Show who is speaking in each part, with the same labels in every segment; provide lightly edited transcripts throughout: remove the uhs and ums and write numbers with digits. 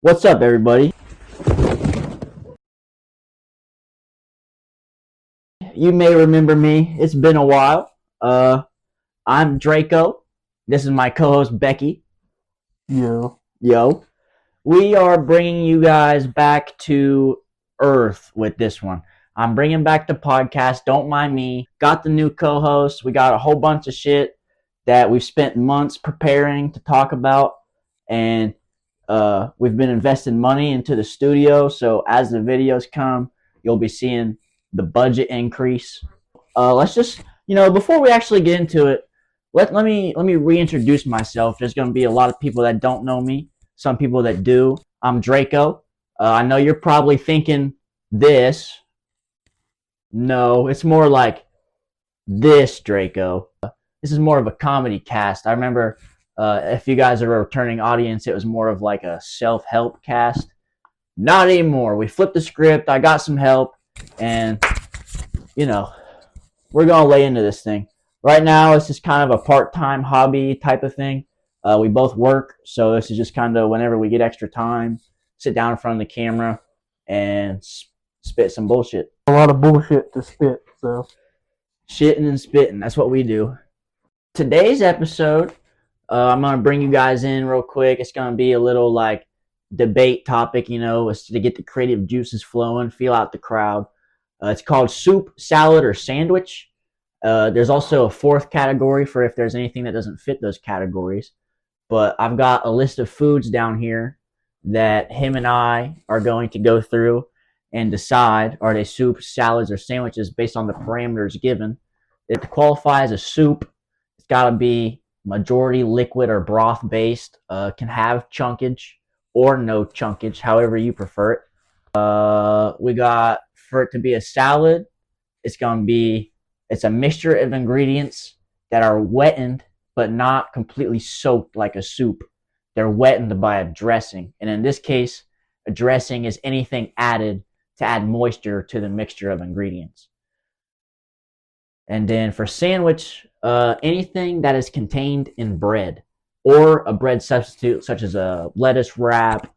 Speaker 1: What's up, everybody? You may remember me. It's been a while. I'm Draco. This is my co-host Becky.
Speaker 2: Yo.
Speaker 1: Yo, we are bringing you guys back to Earth with this one. I'm bringing back the podcast. Don't mind me. Got the new co-host. We got a whole bunch of shit that we've spent months preparing to talk about, and we've been investing money into the studio. So as the videos come, you'll be seeing the budget increase. Let's just, before we actually get into it, let me reintroduce myself. There's going to be a lot of people that don't know me, some people that do. I'm Draco. I know you're probably thinking this. No, it's more like this Draco. This is more of a comedy cast. I remember if you guys are a returning audience, it was more of like a self-help cast. Not anymore. We flipped the script. I got some help, and we're gonna lay into this thing. Right now, it's just kind of a part-time hobby type of thing. We both work, so this is just kind of whenever we get extra time, sit down in front of the camera and spit some bullshit.
Speaker 2: A lot of bullshit to spit, so.
Speaker 1: Shitting and spitting. That's what we do. Today's episode, I'm going to bring you guys in real quick. It's going to be a little like debate topic, it's to get the creative juices flowing, feel out the crowd. It's called soup, salad, or sandwich. There's also a fourth category for if there's anything that doesn't fit those categories. But I've got a list of foods down here that him and I are going to go through and decide, are they soups, salads, or sandwiches based on the parameters given. If to qualify as a soup, it's got to be majority liquid or broth based. Can have chunkage or no chunkage, however you prefer it. We got, for it to be a salad, it's a mixture of ingredients that are wettened but not completely soaked like a soup. They're wettened by a dressing, and in this case, a dressing is anything added to add moisture to the mixture of ingredients. And then for sandwich, anything that is contained in bread or a bread substitute, such as a lettuce wrap,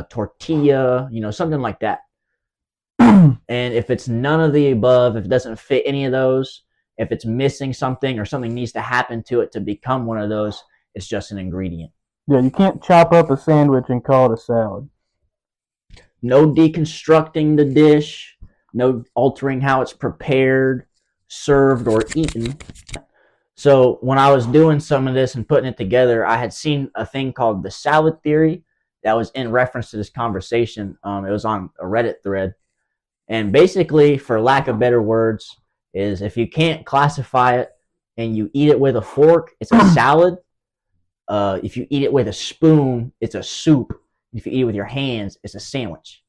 Speaker 1: tortilla, something like that. And if it's none of the above, if it doesn't fit any of those, if it's missing something or something needs to happen to it to become one of those, it's just an ingredient.
Speaker 2: Yeah, you can't chop up a sandwich and call it a salad.
Speaker 1: No deconstructing the dish, no altering how it's prepared, served, or eaten. So when I was doing some of this and putting it together, I had seen a thing called the salad theory that was in reference to this conversation. It was on a Reddit thread. And basically, for lack of better words, is if you can't classify it and you eat it with a fork, it's a salad. If you eat it with a spoon, it's a soup. If you eat it with your hands, it's a sandwich.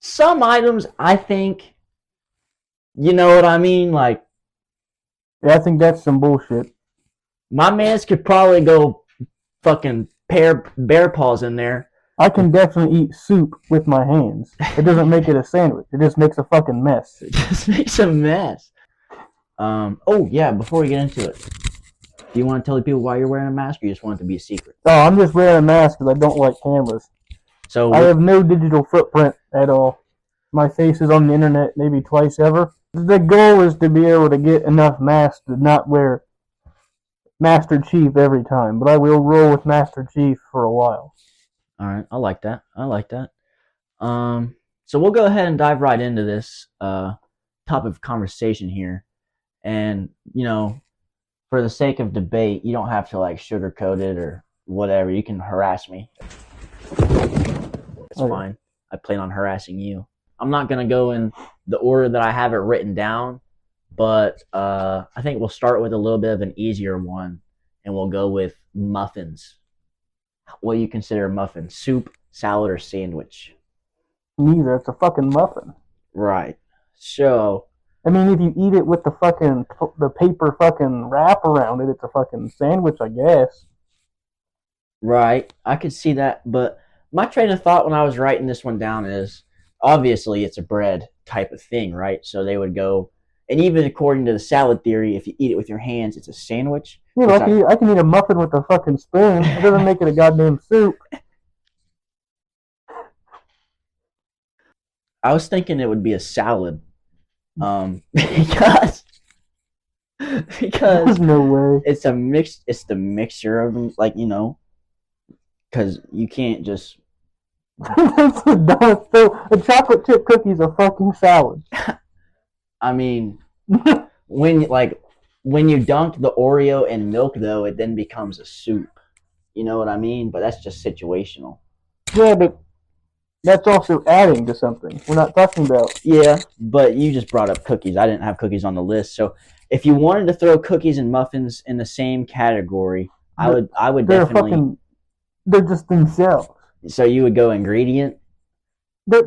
Speaker 1: Some items, I think, you know what I mean? Like,
Speaker 2: yeah, I think that's some bullshit.
Speaker 1: my mans could probably go fucking bear paws in there.
Speaker 2: I can definitely eat soup with my hands. It doesn't make it a sandwich. It just makes a fucking mess.
Speaker 1: It just makes a mess. Oh, yeah, before we get into it, do you want to tell the people why you're wearing a mask, or you just want it to be a secret?
Speaker 2: Oh, I'm just wearing a mask because I don't like cameras.
Speaker 1: So
Speaker 2: I have no digital footprint at all. My face is on the internet maybe twice ever. The goal is to be able to get enough masks to not wear Master Chief every time, but I will roll with Master Chief for a while.
Speaker 1: All right, I like that. So we'll go ahead and dive right into this topic of conversation here. And, for the sake of debate, you don't have to like sugarcoat it or whatever. You can harass me. It's fine. I plan on harassing you. I'm not going to go in the order that I have it written down, but I think we'll start with a little bit of an easier one, and we'll go with muffins. What do you consider a muffin? Soup, salad, or sandwich?
Speaker 2: Neither. It's a fucking muffin.
Speaker 1: Right. So,
Speaker 2: I mean, if you eat it with the paper fucking wrap around it, it's a fucking sandwich, I guess.
Speaker 1: right, I could see that, but my train of thought when I was writing this one down is obviously it's a bread type of thing, right? So they would go, and even according to the salad theory, if you eat it with your hands, it's a sandwich.
Speaker 2: Yeah, I can eat a muffin with a fucking spoon. It doesn't make it a goddamn soup.
Speaker 1: I was thinking it would be a salad. Because
Speaker 2: There's no way.
Speaker 1: it's a mix. It's the mixture of like because you can't just.
Speaker 2: That's the dumbest thing. A chocolate chip cookie is a fucking salad.
Speaker 1: I mean, when you dunk the Oreo in milk, though, it then becomes a soup. You know what I mean? But that's just situational.
Speaker 2: Yeah, but that's also adding to something. We're not talking about.
Speaker 1: Yeah, but you just brought up cookies. I didn't have cookies on the list, so if you wanted to throw cookies and muffins in the same category, I would
Speaker 2: They're
Speaker 1: definitely.
Speaker 2: fucking. They're just themselves.
Speaker 1: So you would go ingredient.
Speaker 2: If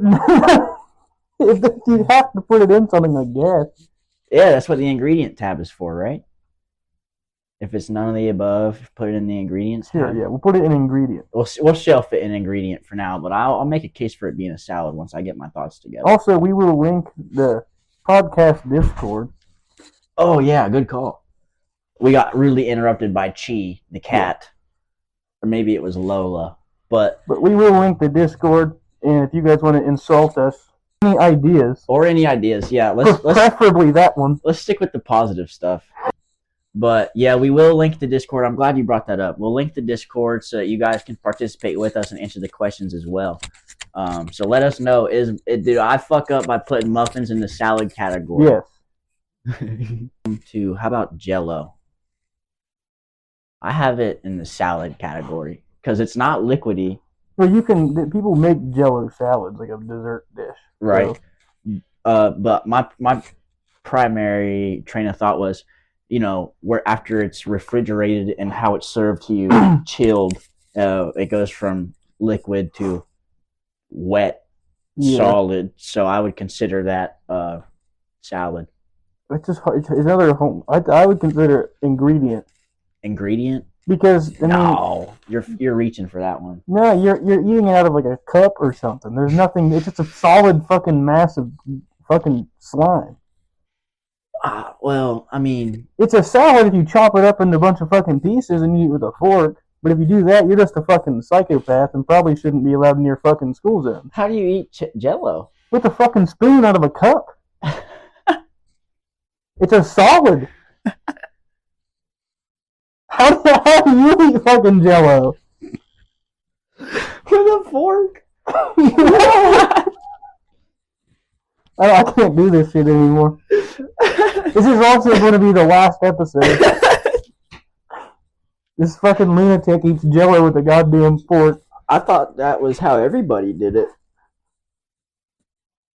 Speaker 2: you have to put it in something, I guess.
Speaker 1: Yeah, that's what the ingredient tab is for, right? If it's none of the above, put it in the ingredients tab.
Speaker 2: Sure, yeah, we'll put it in ingredient.
Speaker 1: We'll shelf it in ingredient for now, but I'll make a case for it being a salad once I get my thoughts together.
Speaker 2: Also, we will link the podcast Discord.
Speaker 1: Oh yeah, good call. We got rudely interrupted by Chi, the cat, or maybe it was Lola. But
Speaker 2: we will link the Discord, and if you guys want to insult us, any ideas,
Speaker 1: yeah, let's
Speaker 2: preferably that one.
Speaker 1: Let's stick with the positive stuff. But yeah, we will link the Discord. I'm glad you brought that up. We'll link the Discord so that you guys can participate with us and answer the questions as well. So let us know: did I fuck up by putting muffins in the salad category?
Speaker 2: Yes.
Speaker 1: How about Jell-O? I have it in the salad category because it's not liquidy.
Speaker 2: Well, people make Jell-O salads like a dessert dish,
Speaker 1: right? So. But my primary train of thought was, where after it's refrigerated and how it's served to you, chilled, it goes from liquid to wet, solid. So I would consider that salad.
Speaker 2: It's just it's another home. I would consider it ingredient.
Speaker 1: Ingredient?
Speaker 2: Because
Speaker 1: you're reaching for that one.
Speaker 2: No, you're eating it out of like a cup or something. There's nothing. It's just a solid fucking mass of fucking slime.
Speaker 1: Well, I mean,
Speaker 2: it's a salad if you chop it up into a bunch of fucking pieces and eat it with a fork. But if you do that, you're just a fucking psychopath and probably shouldn't be allowed in your fucking school zone.
Speaker 1: How do you eat Jell-O?
Speaker 2: With a fucking spoon out of a cup. It's a solid. How do you eat fucking Jell-O?
Speaker 1: With a fork?
Speaker 2: I can't do this shit anymore. This is also going to be the last episode. This fucking lunatic eats Jell-O with a goddamn fork.
Speaker 1: I thought that was how everybody did it.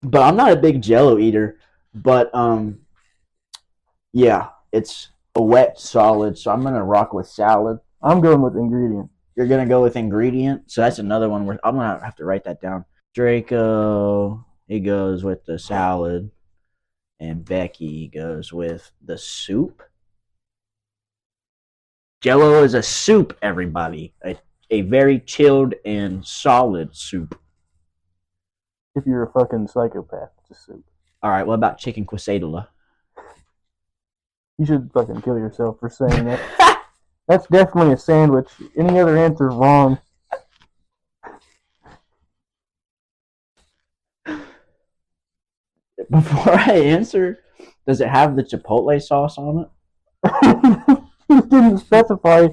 Speaker 1: But I'm not a big Jell-O eater. But, yeah, it's a wet solid, so I'm going to rock with salad.
Speaker 2: I'm going with ingredient.
Speaker 1: You're going to go with ingredient? So that's another one where I'm going to have to write that down. Draco, he goes with the salad. And Becky goes with the soup. Jell-O is a soup, everybody. A very chilled and solid soup.
Speaker 2: If you're a fucking psychopath, it's a soup.
Speaker 1: Alright, what about chicken quesadilla?
Speaker 2: You should fucking kill yourself for saying that. That's definitely a sandwich. Any other answer is wrong.
Speaker 1: Before I answer, does it have the Chipotle sauce on
Speaker 2: it? You didn't specify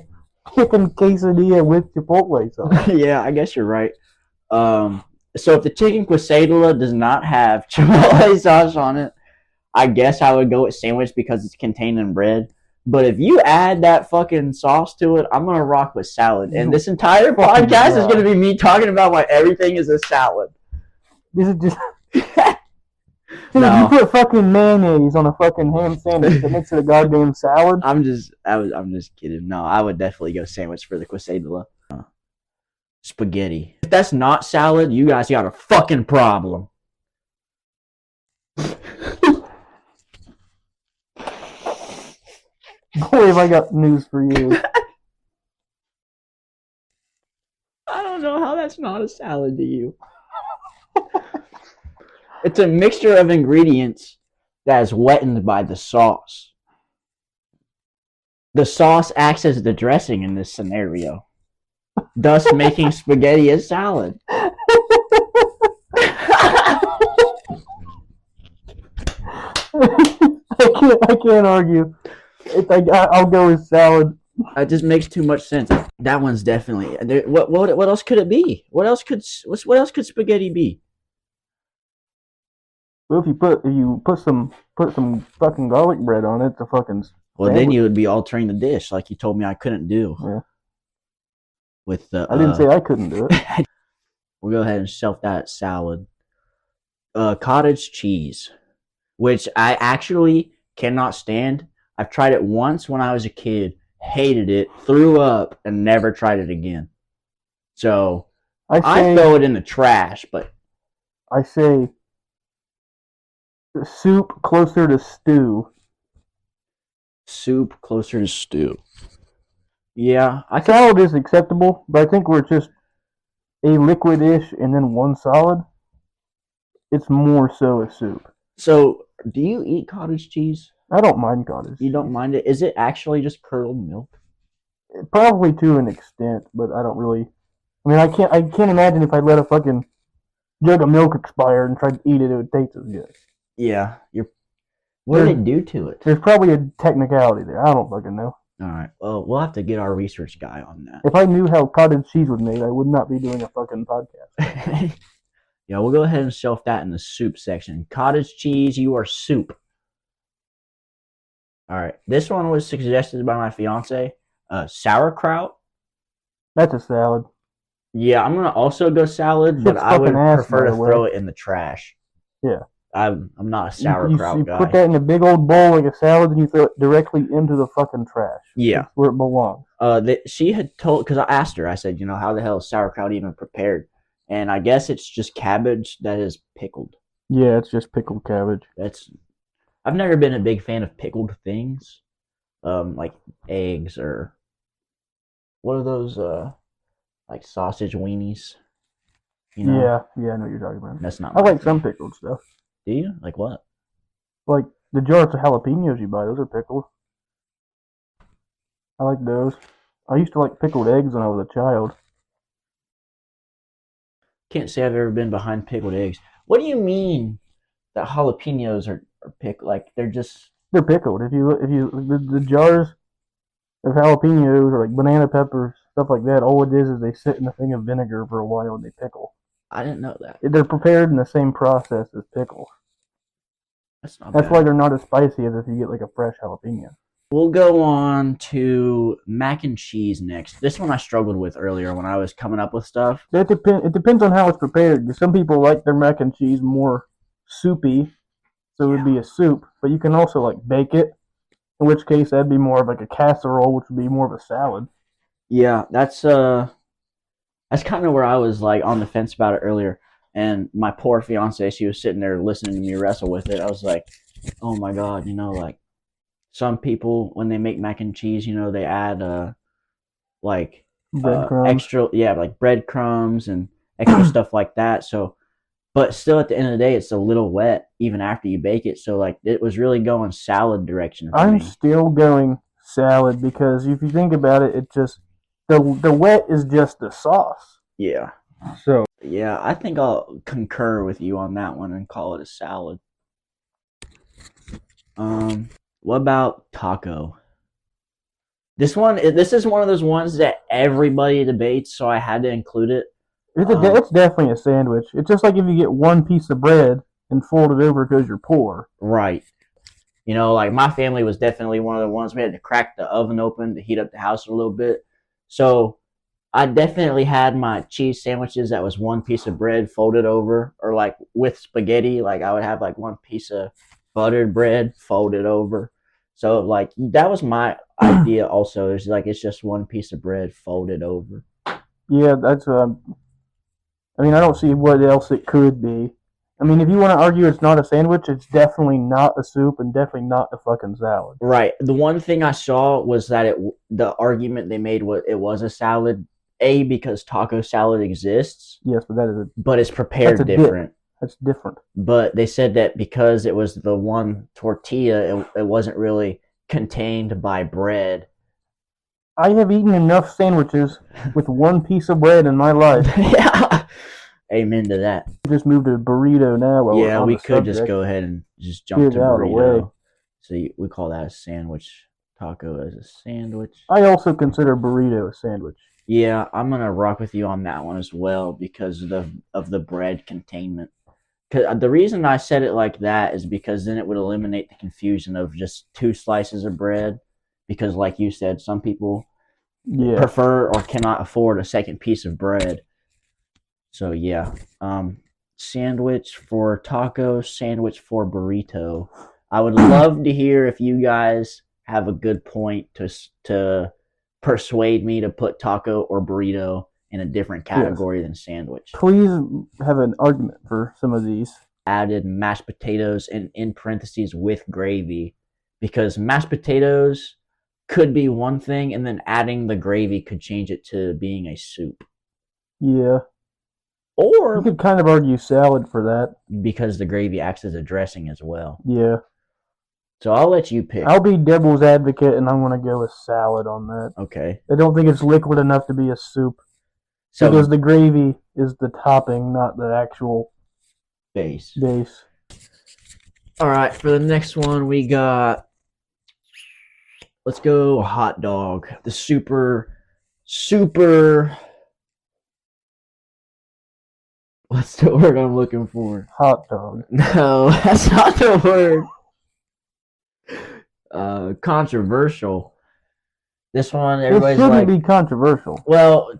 Speaker 2: chicken quesadilla with Chipotle sauce.
Speaker 1: Yeah, I guess you're right. So if the chicken quesadilla does not have Chipotle sauce on it, I guess I would go with sandwich because it's contained in bread. But if you add that fucking sauce to it, I'm going to rock with salad. And this entire podcast is going to be me talking about why everything is a salad.
Speaker 2: This is just... Dude, no. You put fucking mayonnaise on a fucking ham sandwich that makes it a goddamn salad?
Speaker 1: I'm just kidding. No, I would definitely go sandwich for the quesadilla. Spaghetti. If that's not salad, you guys got a fucking problem.
Speaker 2: Boy, have I got news for you.
Speaker 1: I don't know how that's not a salad to you. It's a mixture of ingredients that is wetted by the sauce. The sauce acts as the dressing in this scenario, thus making spaghetti a salad.
Speaker 2: I can't argue. It's like I'll go with salad.
Speaker 1: It just makes too much sense. That one's definitely. What else could it be? What else could spaghetti be?
Speaker 2: Well, if you put some fucking garlic bread on it, it's a fucking.
Speaker 1: Well,
Speaker 2: sandwich.
Speaker 1: then you would be altering the dish, like you told me I couldn't do.
Speaker 2: Yeah.
Speaker 1: With the.
Speaker 2: I didn't say I couldn't do it.
Speaker 1: We'll go ahead and shelf that salad. Cottage cheese, which I actually cannot stand. I've tried it once when I was a kid, hated it, threw up, and never tried it again. So I throw it in the trash, but
Speaker 2: I say soup closer to stew.
Speaker 1: Soup closer to stew. Yeah,
Speaker 2: salad is acceptable, but I think where it's just a liquid-ish and then one solid, it's more so a soup.
Speaker 1: So, do you eat cottage cheese?
Speaker 2: I don't mind cottage.
Speaker 1: You don't mind it? Is it actually just curdled milk?
Speaker 2: Probably to an extent, but I don't really. I mean, I can't imagine if I let a fucking jug of milk expire and tried to eat it, it would taste as good.
Speaker 1: Yeah, what do they do to it?
Speaker 2: There's probably a technicality there. I don't fucking know.
Speaker 1: All right. Well, we'll have to get our research guy on that.
Speaker 2: If I knew how cottage cheese was made, I would not be doing a fucking podcast.
Speaker 1: Yeah, we'll go ahead and shelf that in the soup section. Cottage cheese, you are soup. All right. This one was suggested by my fiance. Sauerkraut.
Speaker 2: That's a salad.
Speaker 1: Yeah, I'm gonna also go salad, but I would prefer to throw it in the trash.
Speaker 2: Yeah.
Speaker 1: I'm not a sauerkraut guy.
Speaker 2: You put that in a big old bowl like a salad, and you throw it directly into the fucking trash.
Speaker 1: Yeah.
Speaker 2: That's where it belongs.
Speaker 1: She had told, because I asked her, I said, how the hell is sauerkraut even prepared? And I guess it's just cabbage that is pickled.
Speaker 2: Yeah, it's just pickled cabbage.
Speaker 1: I've never been a big fan of pickled things, like eggs or what are those, like sausage weenies.
Speaker 2: Yeah, I know what you're talking about.
Speaker 1: That's not.
Speaker 2: I like some pickled stuff.
Speaker 1: Do you? Like what?
Speaker 2: Like the jars of jalapenos you buy; those are pickled. I like those. I used to like pickled eggs when I was a child.
Speaker 1: Can't say I've ever been behind pickled eggs. What do you mean that jalapenos are pickled? Like they're
Speaker 2: pickled. If you the jars of jalapenos or like banana peppers, stuff like that, all it is they sit in a thing of vinegar for a while and they pickle.
Speaker 1: I didn't know that.
Speaker 2: They're prepared in the same process as pickles.
Speaker 1: That's
Speaker 2: why they're not as spicy as if you get like a fresh jalapeno.
Speaker 1: We'll go on to mac and cheese next. This one I struggled with earlier when I was coming up with stuff.
Speaker 2: It depends on how it's prepared. Some people like their mac and cheese more soupy, so it would be a soup. But you can also like bake it, in which case that'd be more of like a casserole, which would be more of a salad.
Speaker 1: Yeah, that's kind of where I was like on the fence about it earlier. And my poor fiance, she was sitting there listening to me wrestle with it. I was like, oh my God, like some people, when they make mac and cheese, they add like extra, like breadcrumbs and extra stuff like that. So, but still at the end of the day, it's a little wet even after you bake it. So like it was really going salad direction for me.
Speaker 2: I'm still going salad because if you think about it, it just the wet is just the sauce.
Speaker 1: Yeah.
Speaker 2: So
Speaker 1: yeah, I think I'll concur with you on that one and call it a salad. What about taco? This is one of those ones that everybody debates, so I had to include it.
Speaker 2: It's definitely a sandwich. It's just like if you get one piece of bread and fold it over because you're poor.
Speaker 1: Right. Like my family was definitely one of the ones we had to crack the oven open to heat up the house a little bit. So I definitely had my cheese sandwiches that was one piece of bread folded over, or like with spaghetti, like I would have like one piece of buttered bread folded over. So like that was my idea also. It's like it's just one piece of bread folded over.
Speaker 2: Yeah, that's I don't see what else it could be. I mean, if you want to argue it's not a sandwich, it's definitely not a soup and definitely not a fucking salad.
Speaker 1: Right. The one thing I saw was that the argument they made was it was a salad. A, because taco salad exists.
Speaker 2: Yes, but
Speaker 1: but it's prepared different.
Speaker 2: That's different.
Speaker 1: But they said that because it was the one tortilla, it wasn't really contained by bread.
Speaker 2: I have eaten enough sandwiches with one piece of bread in my life.
Speaker 1: Yeah. Amen to that.
Speaker 2: Just move to burrito now. While
Speaker 1: Yeah,
Speaker 2: we're on
Speaker 1: we
Speaker 2: the
Speaker 1: could just
Speaker 2: subject.
Speaker 1: go ahead and just jump
Speaker 2: Get
Speaker 1: to
Speaker 2: it out of the
Speaker 1: burrito.
Speaker 2: way.
Speaker 1: So we call that a sandwich. Taco as a sandwich.
Speaker 2: I also consider burrito a sandwich.
Speaker 1: Yeah, I'm gonna rock with you on that one as well because of the bread containment. Cause the reason I said it like that is because then it would eliminate the confusion of just two slices of bread. Because, like you said, some people prefer or cannot afford a second piece of bread. So yeah, sandwich for taco, sandwich for burrito. I would love to hear if you guys have a good point to persuade me to put taco or burrito in a different category than sandwich.
Speaker 2: Please have an argument for some of these.
Speaker 1: Added mashed potatoes and in parentheses with gravy, because mashed potatoes could be one thing, and then adding the gravy could change it to being a soup.
Speaker 2: Yeah.
Speaker 1: Or
Speaker 2: you could kind of argue salad for that.
Speaker 1: Because the gravy acts as a dressing as well.
Speaker 2: Yeah.
Speaker 1: So I'll let you pick.
Speaker 2: I'll be devil's advocate, and I'm going to go with salad on that.
Speaker 1: Okay.
Speaker 2: I don't think it's liquid enough to be a soup. So, because the gravy is the topping, not the actual
Speaker 1: base.
Speaker 2: All
Speaker 1: right, for the next one, we got... Let's go hot dog. The super... What's the word I'm looking for?
Speaker 2: Hot dog.
Speaker 1: No, that's not the word. Controversial. This one, everybody's like... It
Speaker 2: shouldn't be controversial.
Speaker 1: Well,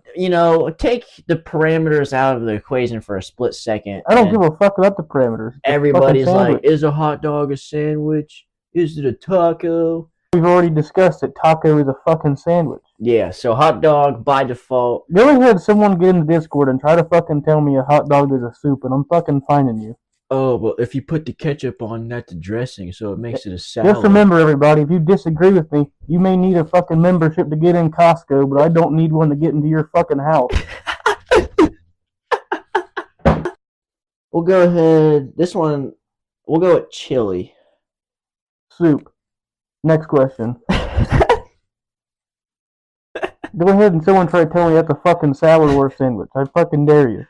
Speaker 1: take the parameters out of the equation for a split second.
Speaker 2: I don't give a fuck about the parameters.
Speaker 1: Everybody's like, is a hot dog a sandwich? Is it a taco?
Speaker 2: We've already discussed that taco is a fucking sandwich.
Speaker 1: Yeah, so hot dog by default.
Speaker 2: You ever had someone get in the Discord and try to fucking tell me a hot dog is a soup, and I'm fucking finding you.
Speaker 1: Oh, well, if you put the ketchup on, that's the dressing, so it makes it a salad.
Speaker 2: Just remember, everybody, if you disagree with me, you may need a fucking membership to get in Costco, but I don't need one to get into your fucking house.
Speaker 1: We'll go ahead. This one, we'll go with chili.
Speaker 2: Soup. Next question. Go ahead and someone try to tell me that's a fucking salad or a sandwich. I fucking dare you.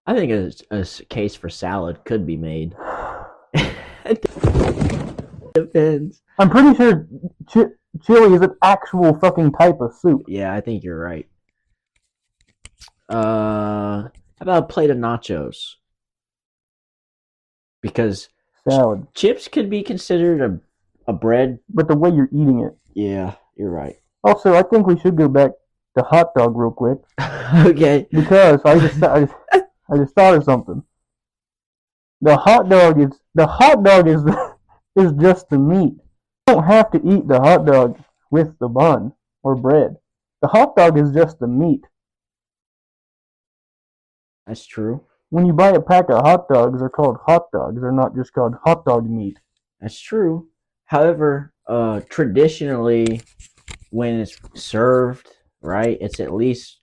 Speaker 1: I think a case for salad could be made. Depends.
Speaker 2: I'm pretty sure chili is an actual fucking type of soup.
Speaker 1: Yeah, I think you're right. How about a plate of nachos? Because
Speaker 2: salad.
Speaker 1: Chips could be considered a bread.
Speaker 2: But the way you're eating it.
Speaker 1: Yeah, you're right.
Speaker 2: Also, I think we should go back to hot dog real quick.
Speaker 1: Okay.
Speaker 2: Because I just thought of something. The hot dog is is just the meat. You don't have to eat the hot dog with the bun or bread. The hot dog is just the meat.
Speaker 1: That's true.
Speaker 2: When you buy a pack of hot dogs, they're called hot dogs. They're not just called hot dog meat.
Speaker 1: That's true. However, traditionally, when it's served, right, it's at least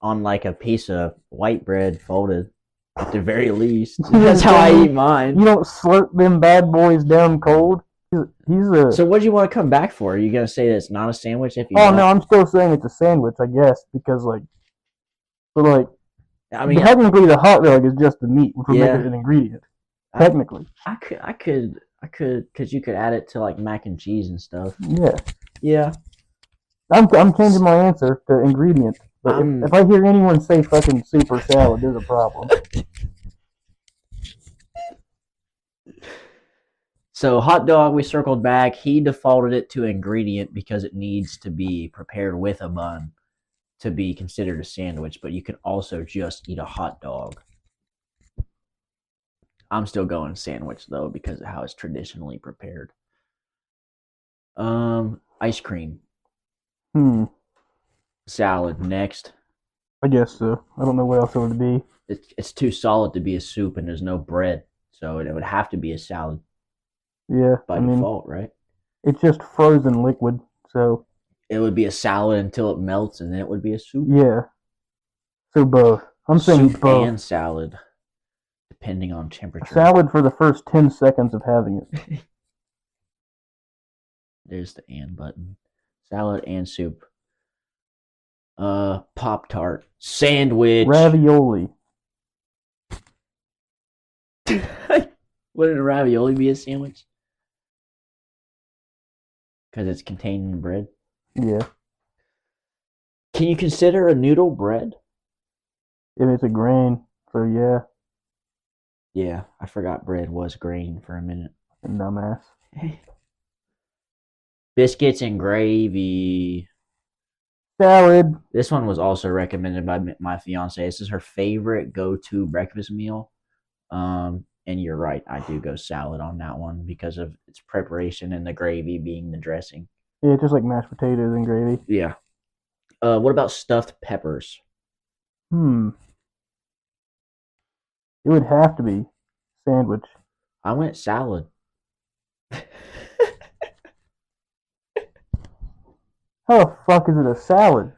Speaker 1: on like a piece of white bread folded, at the very least. That's how I eat mine.
Speaker 2: You don't slurp them bad boys down cold.
Speaker 1: So what do you want to come back for? Are you going to say that it's not a sandwich if you
Speaker 2: no, I'm still saying it's a sandwich, I guess, because I mean, technically the hot dog is just the meat, which would make it an ingredient. Technically.
Speaker 1: I could, because you could add it to like mac and cheese and stuff.
Speaker 2: Yeah.
Speaker 1: Yeah.
Speaker 2: I'm changing my answer to ingredient. But if I hear anyone say fucking soup or salad, there's a problem.
Speaker 1: So hot dog, we circled back. He defaulted it to ingredient because it needs to be prepared with a bun to be considered a sandwich, but you can also just eat a hot dog. I'm still going sandwich though because of how it's traditionally prepared. Ice cream. Salad next.
Speaker 2: I guess so. I don't know what else it would be.
Speaker 1: It's too solid to be a soup, and there's no bread, so it would have to be a salad.
Speaker 2: Yeah,
Speaker 1: by default, right?
Speaker 2: It's just frozen liquid, so
Speaker 1: it would be a salad until it melts, and then it would be a soup.
Speaker 2: Yeah. So both. I'm saying
Speaker 1: soup
Speaker 2: both.
Speaker 1: And salad, depending on temperature.
Speaker 2: Salad for the first 10 seconds of having it.
Speaker 1: There's the and button. Salad and soup. Pop-Tart. Sandwich.
Speaker 2: Ravioli.
Speaker 1: Wouldn't a ravioli be a sandwich? Because it's contained in bread.
Speaker 2: Yeah.
Speaker 1: Can you consider a noodle bread?
Speaker 2: If it's a grain, so yeah.
Speaker 1: Yeah, I forgot bread was grain for a minute.
Speaker 2: Dumbass.
Speaker 1: Biscuits and gravy.
Speaker 2: Salad.
Speaker 1: This one was also recommended by my fiance. This is her favorite go-to breakfast meal. And you're right, I do go salad on that one because of its preparation and the gravy being the dressing.
Speaker 2: Yeah, just like mashed potatoes and gravy.
Speaker 1: Yeah. What about stuffed peppers?
Speaker 2: It would have to be sandwich.
Speaker 1: I went salad.
Speaker 2: How the fuck is it a salad?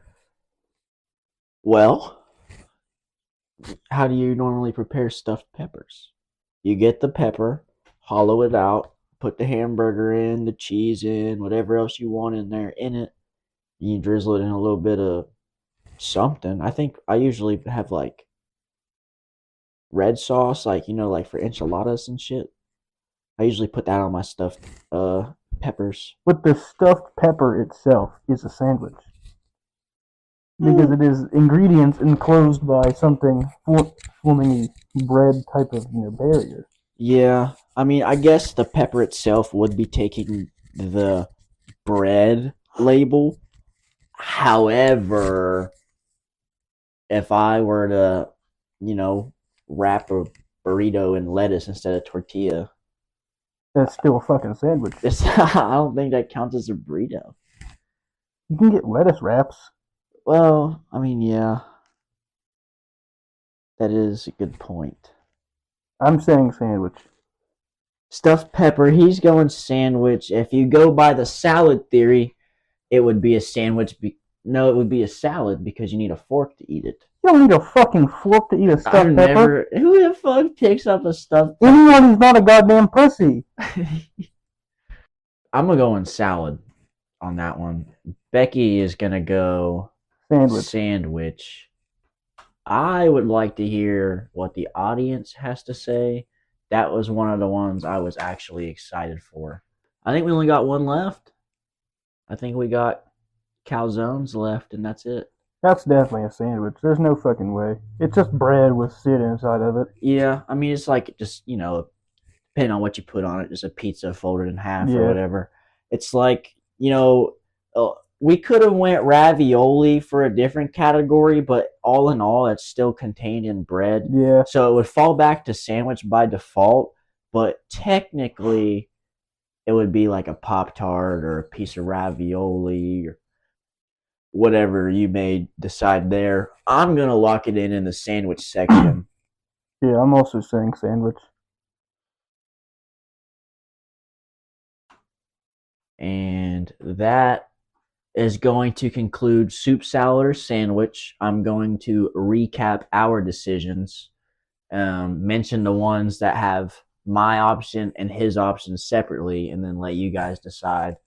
Speaker 1: Well, how do you normally prepare stuffed peppers? You get the pepper, hollow it out, put the hamburger in, the cheese in, whatever else you want in there in it. You drizzle it in a little bit of something. I think I usually have like red sauce, like like for enchiladas and shit. I usually put that on my stuffed peppers.
Speaker 2: But the stuffed pepper itself is a sandwich. Because it is ingredients enclosed by something forming a bread type of barrier.
Speaker 1: Yeah, I mean, I guess the pepper itself would be taking the bread label. However, if I were to, wrap a burrito in lettuce instead of tortilla,
Speaker 2: That's still a fucking sandwich.
Speaker 1: I don't think that counts as a burrito.
Speaker 2: You can get lettuce wraps.
Speaker 1: Well, I mean, yeah, that is a good point.
Speaker 2: I'm saying sandwich.
Speaker 1: Stuffed pepper, he's going sandwich. If you go by the salad theory, it would be a sandwich. No, it would be a salad because you need a fork to eat it.
Speaker 2: You don't need a fucking fork to eat a stuffed pepper.
Speaker 1: Who the fuck picks up a stuffed pepper?
Speaker 2: Anyone who's not a goddamn pussy.
Speaker 1: I'm gonna go in salad on that one. Becky is gonna go sandwich. I would like to hear what the audience has to say. That was one of the ones I was actually excited for. I think we only got one left. I think we got calzones left, and that's it.
Speaker 2: That's definitely a sandwich. There's no fucking way. It's just bread with shit inside of it.
Speaker 1: Yeah, I mean, it's like just, depending on what you put on it, just a pizza folded in half or whatever. It's like, we could have went ravioli for a different category, but all in all, it's still contained in bread.
Speaker 2: Yeah.
Speaker 1: So it would fall back to sandwich by default, but technically, it would be like a Pop-Tart or a piece of ravioli or whatever you may decide there. I'm going to lock it in the sandwich section.
Speaker 2: Yeah, I'm also saying sandwich.
Speaker 1: And that is going to conclude soup, salad, or sandwich. I'm going to recap our decisions, mention the ones that have my option and his option separately, and then let you guys decide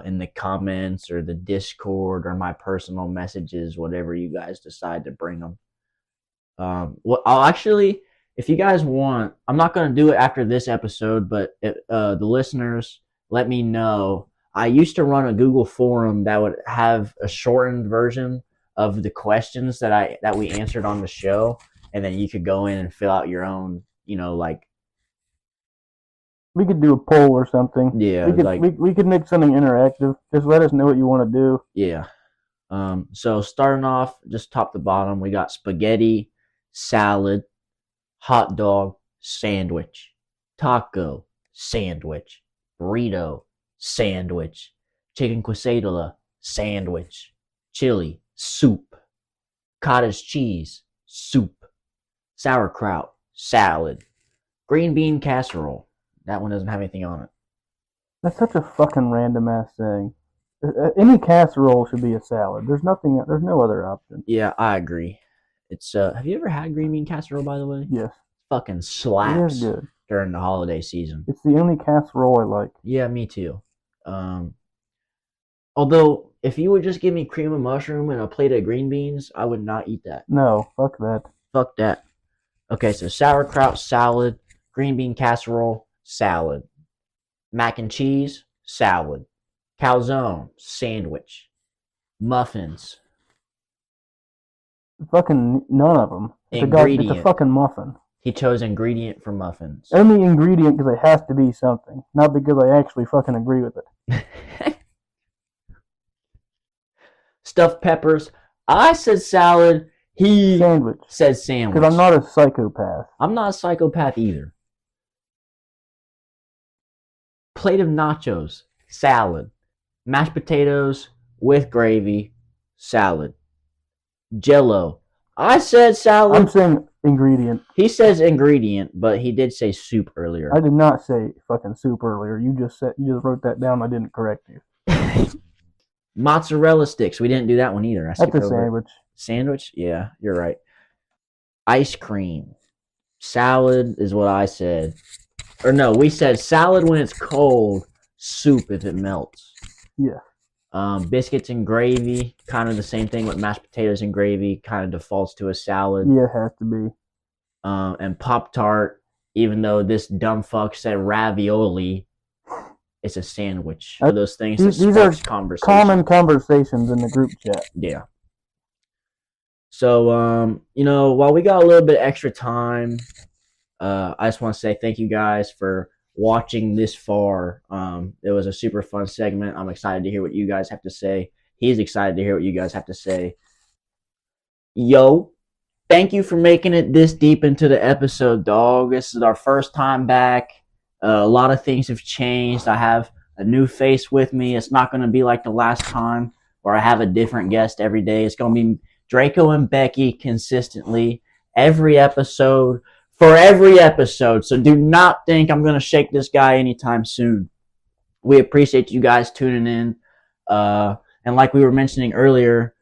Speaker 1: in the comments or the Discord or my personal messages, whatever you guys decide to bring them. Well, I'll actually, if you guys want, I'm not going to do it after this episode, but the listeners, let me know. I used to run a Google forum that would have a shortened version of the questions that we answered on the show, and then you could go in and fill out your own,
Speaker 2: we could do a poll or something.
Speaker 1: Yeah,
Speaker 2: we could make something interactive. Just let us know what you want to do.
Speaker 1: Yeah. So starting off, just top to bottom, we got spaghetti, salad, hot dog, sandwich, taco, sandwich, burrito, sandwich, chicken quesadilla, sandwich, chili, soup, cottage cheese, soup, sauerkraut, salad, green bean casserole. That one doesn't have anything on it.
Speaker 2: That's such a fucking random ass thing. Any casserole should be a salad. There's no other option.
Speaker 1: Yeah, I agree. It's have you ever had green bean casserole, by the way?
Speaker 2: Yes.
Speaker 1: Fucking slaps.
Speaker 2: It is good.
Speaker 1: During the holiday season.
Speaker 2: It's the only casserole I like.
Speaker 1: Yeah, me too. Although if you would just give me cream of mushroom and a plate of green beans, I would not eat that.
Speaker 2: No, fuck that.
Speaker 1: Fuck that. Okay, so sauerkraut, salad, green bean casserole, salad, mac and cheese, salad, calzone, sandwich, muffins.
Speaker 2: Fucking none of them. It's
Speaker 1: Ingredient.
Speaker 2: a fucking muffin.
Speaker 1: He chose ingredient for muffins.
Speaker 2: Only ingredient because it has to be something, not because I actually fucking agree with it.
Speaker 1: Stuffed peppers. I said salad. He
Speaker 2: Sandwich.
Speaker 1: said sandwich.
Speaker 2: Because I'm not a psychopath.
Speaker 1: I'm not a psychopath either. Plate of nachos, salad, mashed potatoes with gravy, salad, Jello. I said salad.
Speaker 2: I'm saying ingredient.
Speaker 1: He says ingredient, but he did say soup earlier.
Speaker 2: I did not say fucking soup earlier. You just wrote that down. I didn't correct you.
Speaker 1: Mozzarella sticks. We didn't do that one either.
Speaker 2: That's a sandwich.
Speaker 1: Sandwich? Yeah, you're right. Ice cream. Salad is what I said. Or no, we said salad when it's cold, soup if it melts.
Speaker 2: Yeah.
Speaker 1: Biscuits and gravy, kind of the same thing with mashed potatoes and gravy, kind of defaults to a salad.
Speaker 2: Yeah, it has to be.
Speaker 1: And Pop-Tart, even though this dumb fuck said ravioli, it's a sandwich. For those things that
Speaker 2: These are
Speaker 1: conversation.
Speaker 2: Common conversations in the group chat.
Speaker 1: Yeah. So, while we got a little bit extra time, I just want to say thank you guys for watching this far. It was a super fun segment. I'm excited to hear what you guys have to say. He's excited to hear what you guys have to say. Yo, thank you for making it this deep into the episode, dog. This is our first time back. A lot of things have changed. I have a new face with me. It's not going to be like the last time where I have a different guest every day. It's going to be Draco and Becky consistently every episode. For every episode, so do not think I'm going to shake this guy anytime soon. We appreciate you guys tuning in. And like we were mentioning earlier,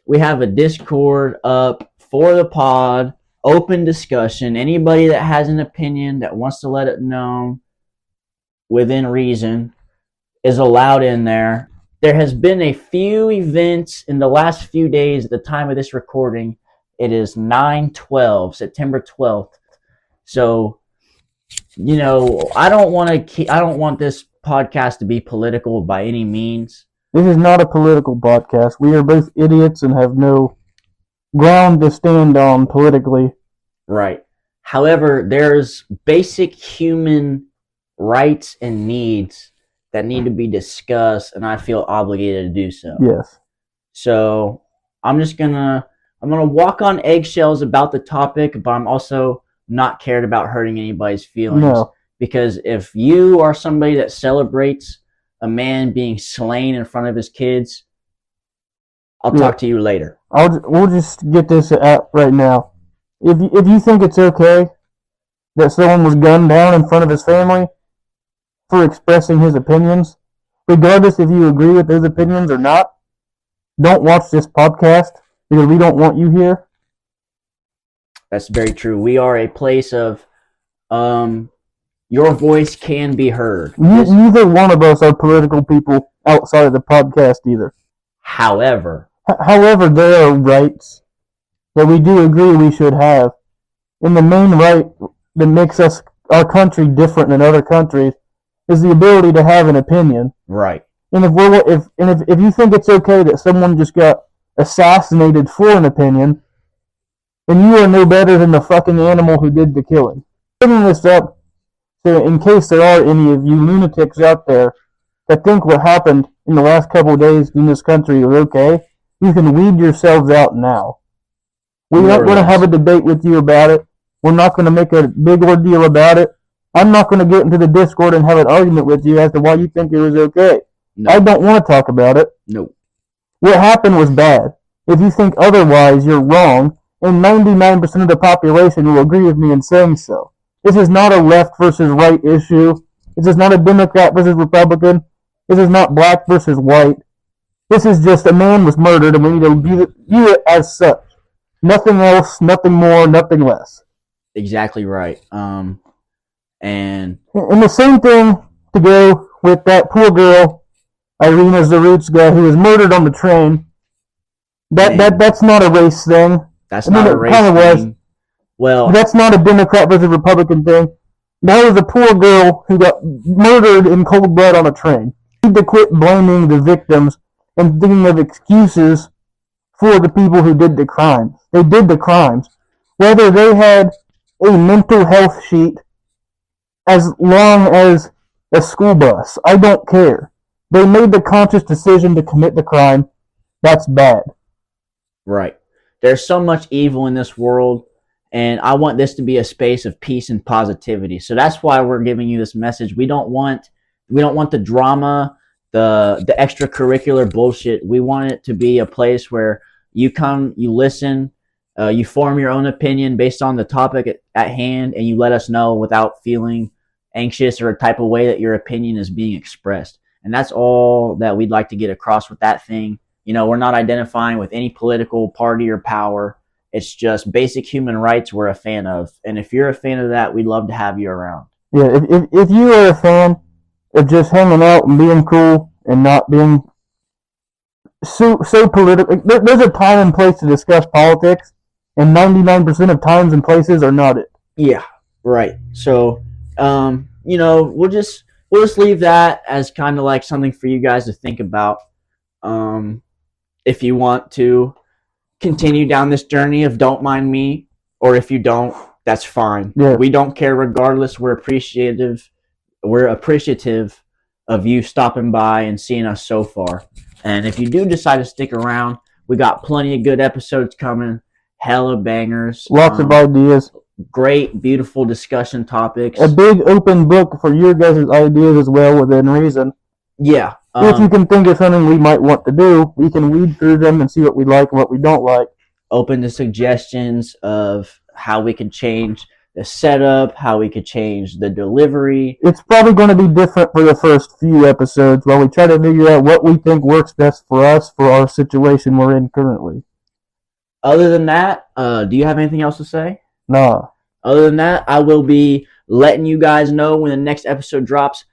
Speaker 1: we have a Discord up for the pod, open discussion. Anybody that has an opinion that wants to let it known within reason is allowed in there. There has been a few events in the last few days at the time of this recording. It is 9/12, September 12th. So, I don't want this podcast to be political by any means.
Speaker 2: This is not a political podcast. We are both idiots and have no ground to stand on politically.
Speaker 1: Right. However, there's basic human rights and needs that need to be discussed, and I feel obligated to do so.
Speaker 2: Yes.
Speaker 1: So, I'm gonna walk on eggshells about the topic, but I'm also not cared about hurting anybody's feelings.
Speaker 2: No.
Speaker 1: Because if you are somebody that celebrates a man being slain in front of his kids, I'll talk to you later.
Speaker 2: We'll just get this out right now. If you think it's okay that someone was gunned down in front of his family for expressing his opinions, regardless if you agree with those opinions or not, don't watch this podcast because we don't want you here.
Speaker 1: That's very true. We are a place of your voice can be heard.
Speaker 2: Neither one of us are political people outside of the podcast either.
Speaker 1: However,
Speaker 2: there are rights that we do agree we should have. And the main right that makes our country different than other countries is the ability to have an opinion.
Speaker 1: Right.
Speaker 2: And if you think it's okay that someone just got assassinated for an opinion, then you are no better than the fucking animal who did the killing. Bringing this up, so in case there are any of you lunatics out there that think what happened in the last couple of days in this country is okay, you can weed yourselves out now. We're not going to have a debate with you about it. We're not going to make a big ordeal about it. I'm not going to get into the Discord and have an argument with you as to why you think it was okay. No. I don't want to talk about it.
Speaker 1: No.
Speaker 2: What happened was bad. If you think otherwise, you're wrong. And 99% of the population will agree with me in saying so. This is not a left versus right issue. This is not a Democrat versus Republican. This is not black versus white. This is just a man was murdered, and we need to view it as such. Nothing else, nothing more, nothing less.
Speaker 1: Exactly right. And
Speaker 2: the same thing to go with that poor girl Irina Zarutska, who was murdered on the train. That's not a race thing.
Speaker 1: That's not a race
Speaker 2: thing.
Speaker 1: Was. Well,
Speaker 2: that's not a Democrat versus Republican thing. That was a poor girl who got murdered in cold blood on a train. We need to quit blaming the victims and thinking of excuses for the people who did the crimes. They did the crimes. Whether they had a mental health sheet as long as a school bus, I don't care. They made the conscious decision to commit the crime. That's bad.
Speaker 1: Right. There's so much evil in this world, and I want this to be a space of peace and positivity. So that's why we're giving you this message. We don't want the drama, the extracurricular bullshit. We want it to be a place where you come, you listen, you form your own opinion based on the topic at hand, and you let us know without feeling anxious or a type of way that your opinion is being expressed. And that's all that we'd like to get across with that thing. You know, we're not identifying with any political party or power. It's just basic human rights we're a fan of. And if you're a fan of that, we'd love to have you around.
Speaker 2: Yeah, if you are a fan of just hanging out and being cool and not being so political, there's a time and place to discuss politics, and 99% of times and places are not it.
Speaker 1: Yeah, right. So, you know, we'll just leave that as kind of like something for you guys to think about. If you want to continue down this journey of Don't Mind Me, or if you don't, that's fine.
Speaker 2: Yeah.
Speaker 1: We don't care regardless. We're appreciative of you stopping by and seeing us so far. And if you do decide to stick around, we got plenty of good episodes coming, hella bangers.
Speaker 2: Lots of ideas.
Speaker 1: Great, beautiful discussion topics.
Speaker 2: A big open book for your guys' ideas as well within reason.
Speaker 1: Yeah.
Speaker 2: If you can think of something we might want to do, we can weed through them and see what we like and what we don't like.
Speaker 1: Open to suggestions of how we could change the setup, how we could change the delivery.
Speaker 2: It's probably going to be different for the first few episodes while we try to figure out what we think works best for us for our situation we're in currently.
Speaker 1: Other than that, do you have anything else to say?
Speaker 2: Nah.
Speaker 1: Other than that, I will be letting you guys know when the next episode drops.